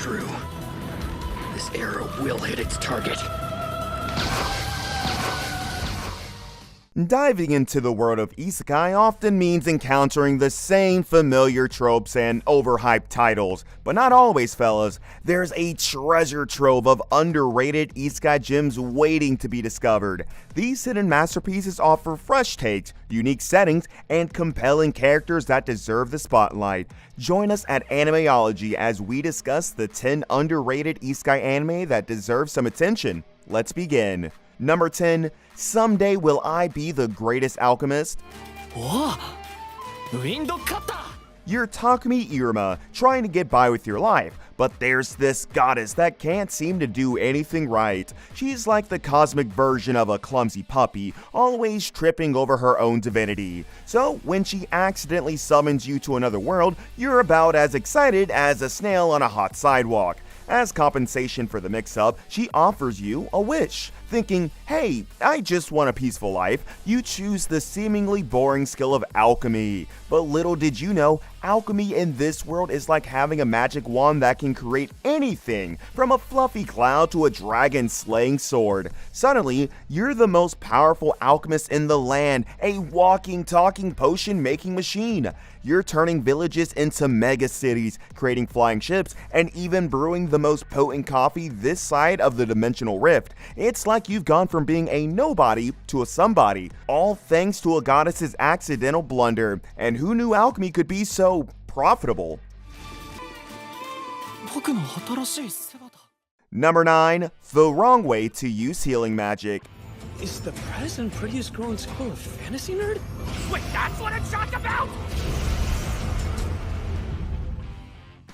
true. This arrow will hit its target. Diving into the world of Isekai often means encountering the same familiar tropes and overhyped titles, but not always, fellas. There's a treasure trove of underrated Isekai gems waiting to be discovered. These hidden masterpieces offer fresh takes, unique settings, and compelling characters that deserve the spotlight. Join us at Animeology as we discuss the 10 underrated Isekai anime that deserve some attention. Let's begin. Number 10, Someday Will I Be the Greatest Alchemist? You're Takumi Iruma, trying to get by with your life, but there's this goddess that can't seem to do anything right. She's like the cosmic version of a clumsy puppy, always tripping over her own divinity. So when she accidentally summons you to another world, you're about as excited as a snail on a hot sidewalk. As compensation for the mix-up, she offers you a wish. Thinking, hey, I just want a peaceful life, you choose the seemingly boring skill of alchemy. But little did you know, alchemy in this world is like having a magic wand that can create anything, from a fluffy cloud to a dragon-slaying sword. Suddenly, you're the most powerful alchemist in the land, a walking, talking, potion-making machine. You're turning villages into mega cities, creating flying ships, and even brewing the most potent coffee this side of the dimensional rift. It's like you've gone from being a nobody to a somebody, all thanks to a goddess's accidental blunder. And who knew alchemy could be so profitable? Number 9, the wrong way to use healing magic. Is the Press and Prettiest Girl in School a fantasy nerd? Wait, that's what I'm shocked about?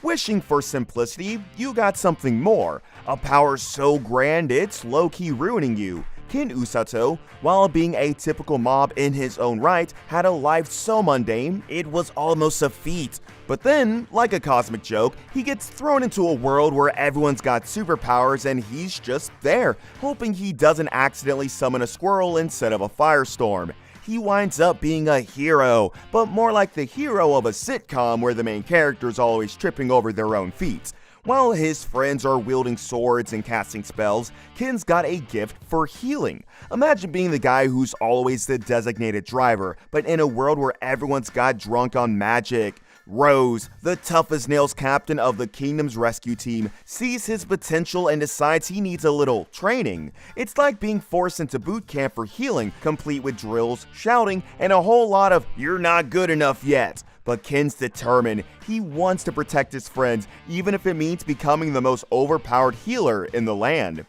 Wishing for simplicity, you got something more. A power so grand it's low-key ruining you. Kin Usato, while being a typical mob in his own right, had a life so mundane, it was almost a feat. But then, like a cosmic joke, he gets thrown into a world where everyone's got superpowers and he's just there, hoping he doesn't accidentally summon a squirrel instead of a firestorm. He winds up being a hero, but more like the hero of a sitcom where the main character's always tripping over their own feet. While his friends are wielding swords and casting spells, Kin's got a gift for healing. Imagine being the guy who's always the designated driver, but in a world where everyone's got drunk on magic. Rose, the tough-as-nails captain of the kingdom's rescue team, sees his potential and decides he needs a little training. It's like being forced into boot camp for healing, complete with drills, shouting, and a whole lot of "you're not good enough yet." But Ken's determined. He wants to protect his friends, even if it means becoming the most overpowered healer in the land.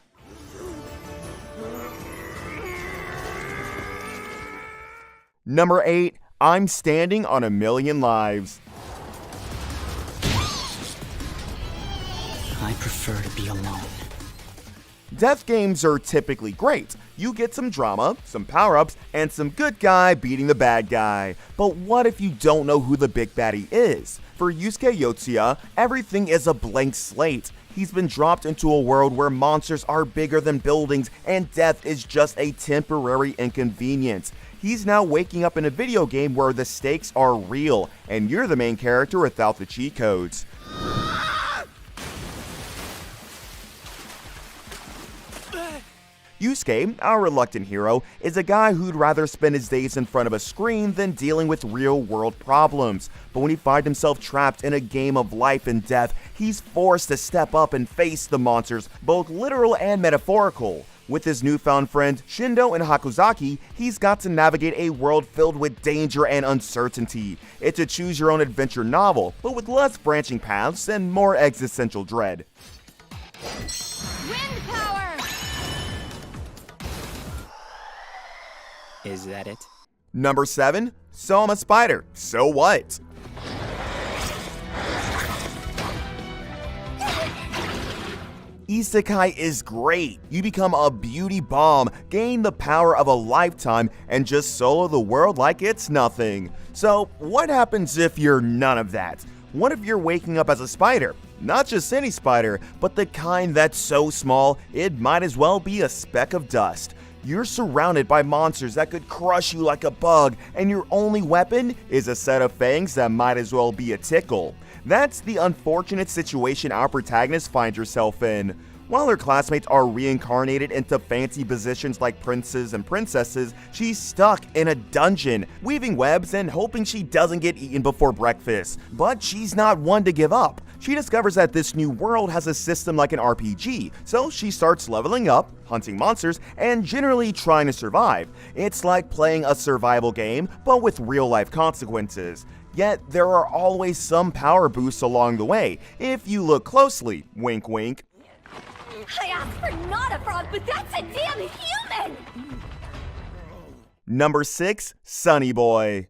Number 8, I'm Standing on a Million Lives. I prefer to be alone. Death games are typically great. You get some drama, some power-ups, and some good guy beating the bad guy. But what if you don't know who the big baddie is? For Yusuke Yotsuya, everything is a blank slate. He's been dropped into a world where monsters are bigger than buildings and death is just a temporary inconvenience. He's now waking up in a video game where the stakes are real, and you're the main character without the cheat codes. Yusuke, our reluctant hero, is a guy who'd rather spend his days in front of a screen than dealing with real-world problems. But when he finds himself trapped in a game of life and death, he's forced to step up and face the monsters, both literal and metaphorical. With his newfound friend Shindo and Hakuzaki, he's got to navigate a world filled with danger and uncertainty. It's a choose-your-own-adventure novel, but with less branching paths and more existential dread. Wind power! Is that it? Number 7, so I'm a spider, so what? Isekai is great. You become a beauty bomb, gain the power of a lifetime, and just solo the world like it's nothing. So what happens if you're none of that? What if you're waking up as a spider? Not just any spider, but the kind that's so small, it might as well be a speck of dust. You're surrounded by monsters that could crush you like a bug, and your only weapon is a set of fangs that might as well be a tickle. That's the unfortunate situation our protagonist finds herself in. While her classmates are reincarnated into fancy positions like princes and princesses, she's stuck in a dungeon, weaving webs and hoping she doesn't get eaten before breakfast. But she's not one to give up. She discovers that this new world has a system like an RPG, so she starts leveling up, hunting monsters, and generally trying to survive. It's like playing a survival game, but with real-life consequences. Yet, there are always some power boosts along the way, if you look closely, wink wink. I asked for not a frog, but that's a damn human! Number 6, Sunny Boy.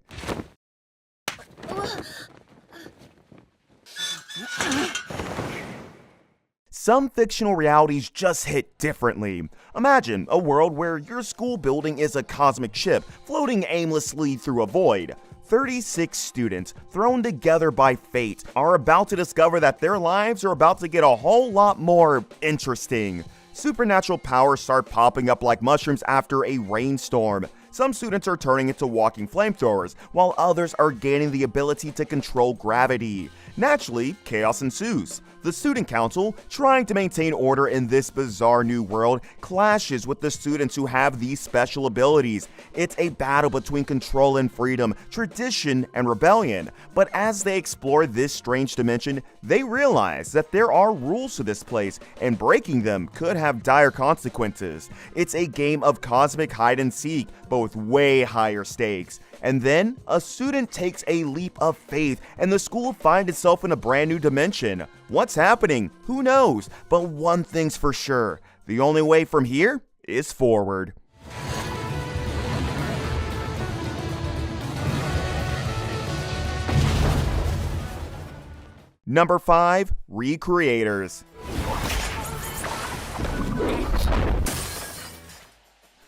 Some fictional realities just hit differently. Imagine a world where your school building is a cosmic ship floating aimlessly through a void. 36 students, thrown together by fate, are about to discover that their lives are about to get a whole lot more interesting. Supernatural powers start popping up like mushrooms after a rainstorm. Some students are turning into walking flamethrowers, while others are gaining the ability to control gravity. Naturally, chaos ensues. The student council, trying to maintain order in this bizarre new world, clashes with the students who have these special abilities. It's a battle between control and freedom, tradition and rebellion. But as they explore this strange dimension, they realize that there are rules to this place, and breaking them could have dire consequences. It's a game of cosmic hide and seek, but with way higher stakes. And then, a student takes a leap of faith, and the school finds itself in a brand new dimension. What's happening? Who knows? But one thing's for sure, the only way from here is forward. Number 5, Recreators.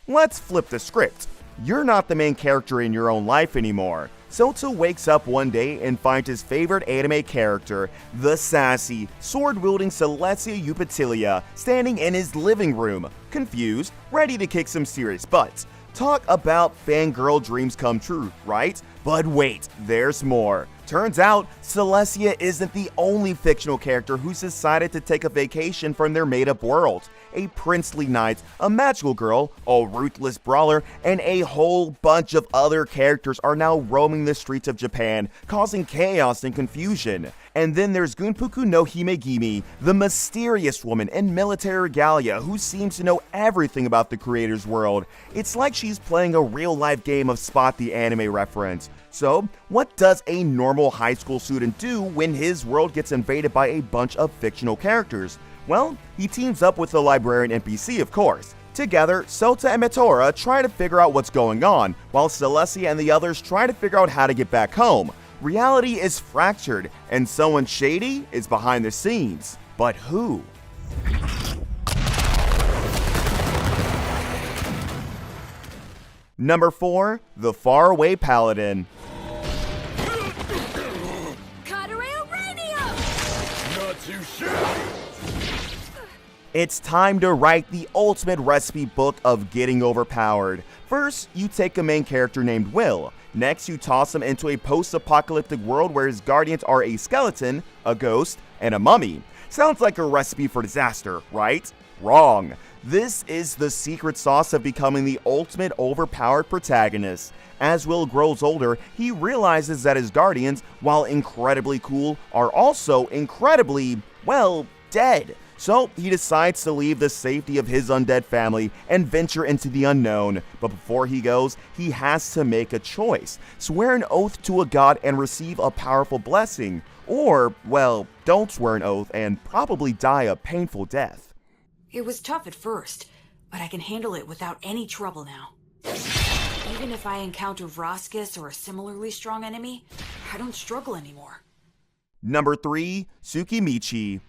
Let's flip the script. You're not the main character in your own life anymore. Sota wakes up one day and finds his favorite anime character, the sassy, sword-wielding Celestia Upatilia, standing in his living room, confused, ready to kick some serious butts. Talk about fangirl dreams come true, right? But wait, there's more. Turns out, Celestia isn't the only fictional character who's decided to take a vacation from their made-up world. A princely knight, a magical girl, a ruthless brawler, and a whole bunch of other characters are now roaming the streets of Japan, causing chaos and confusion. And then there's Gunpuku no Himegimi, the mysterious woman in military regalia who seems to know everything about the creator's world. It's like she's playing a real-life game of Spot the Anime reference. So, what does a normal high school student do when his world gets invaded by a bunch of fictional characters? Well, he teams up with the librarian NPC, of course. Together, Sota and Metora try to figure out what's going on, while Celestia and the others try to figure out how to get back home. Reality is fractured, and someone shady is behind the scenes. But who? Number 4, The Faraway Paladin. Not too shabby. It's time to write the ultimate recipe book of getting overpowered. First, you take a main character named Will. Next, you toss him into a post-apocalyptic world where his guardians are a skeleton, a ghost, and a mummy. Sounds like a recipe for disaster, right? Wrong. This is the secret sauce of becoming the ultimate overpowered protagonist. As Will grows older, he realizes that his guardians, while incredibly cool, are also incredibly, well, dead. So he decides to leave the safety of his undead family and venture into the unknown. But before he goes, he has to make a choice. Swear an oath to a god and receive a powerful blessing. Or, well, don't swear an oath and probably die a painful death. It was tough at first, but I can handle it without any trouble now. Even if I encounter Vroskis or a similarly strong enemy, I don't struggle anymore. Number 3, Tsukimichi.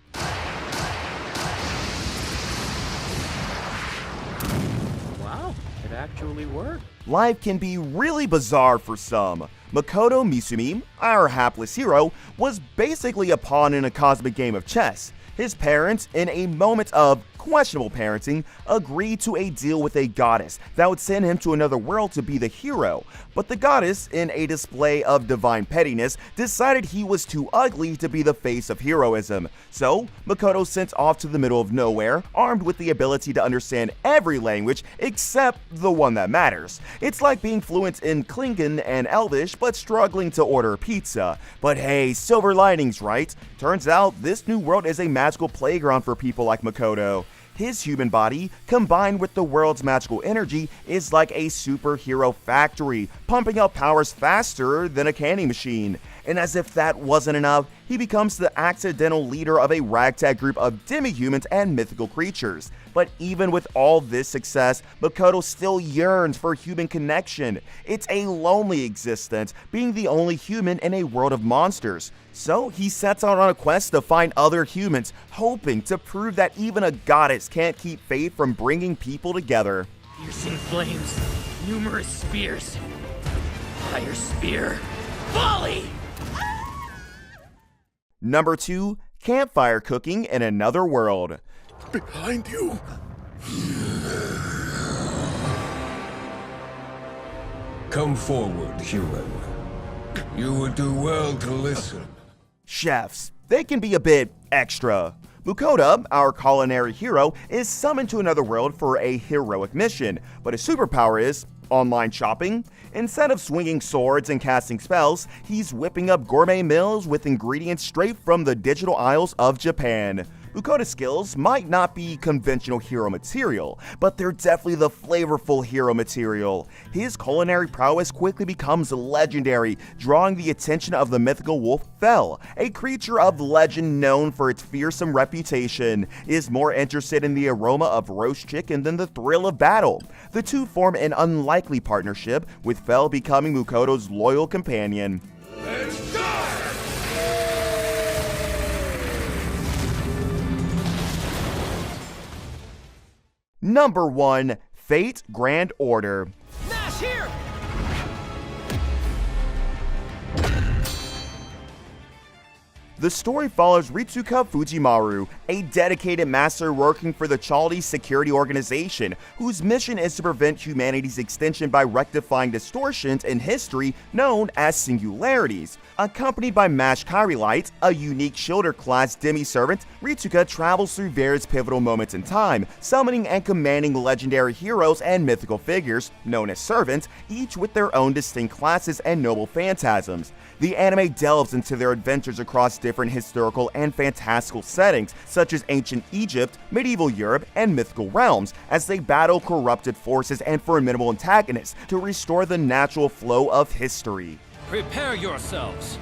Wow, it actually worked. Life can be really bizarre for some. Makoto Misumi, our hapless hero, was basically a pawn in a cosmic game of chess. His parents, in a moment of questionable parenting, agreed to a deal with a goddess that would send him to another world to be the hero. But the goddess, in a display of divine pettiness, decided he was too ugly to be the face of heroism. So, Makoto sent off to the middle of nowhere, armed with the ability to understand every language except the one that matters. It's like being fluent in Klingon and Elvish, but struggling to order pizza. But hey, silver linings, right? Turns out this new world is a magical playground for people like Makoto. His human body, combined with the world's magical energy, is like a superhero factory, pumping out powers faster than a candy machine. And as if that wasn't enough, he becomes the accidental leader of a ragtag group of demi-humans and mythical creatures. But even with all this success, Makoto still yearns for human connection. It's a lonely existence, being the only human in a world of monsters. So he sets out on a quest to find other humans, hoping to prove that even a goddess can't keep fate from bringing people together. Piercing flames, numerous spears. Fire spear. Volley! Number 2. Campfire cooking in another world. Behind you! Come forward, human. You would do well to listen. Chefs, they can be a bit extra. Makoto, our culinary hero, is summoned to another world for a heroic mission, but his superpower is online shopping. Instead of swinging swords and casting spells, he's whipping up gourmet meals with ingredients straight from the digital aisles of Japan. Makoto's skills might not be conventional hero material, but they're definitely the flavorful hero material. His culinary prowess quickly becomes legendary, drawing the attention of the mythical wolf Fel, a creature of legend known for its fearsome reputation, is more interested in the aroma of roast chicken than the thrill of battle. The two form an unlikely partnership, with Fel becoming Makoto's loyal companion. Let's go! Number 1. Fate Grand Order. Nash here! The story follows Ritsuka Fujimaru, a dedicated master working for the Chaldees Security Organization, whose mission is to prevent humanity's extinction by rectifying distortions in history known as singularities. Accompanied by Mash Kairi Light, a unique Shielder-class demi-servant, Ritsuka travels through various pivotal moments in time, summoning and commanding legendary heroes and mythical figures, known as servants, each with their own distinct classes and noble phantasms. The anime delves into their adventures across different historical and fantastical settings, such as ancient Egypt, medieval Europe, and mythical realms, as they battle corrupted forces and formidable antagonists to restore the natural flow of history. Prepare yourselves.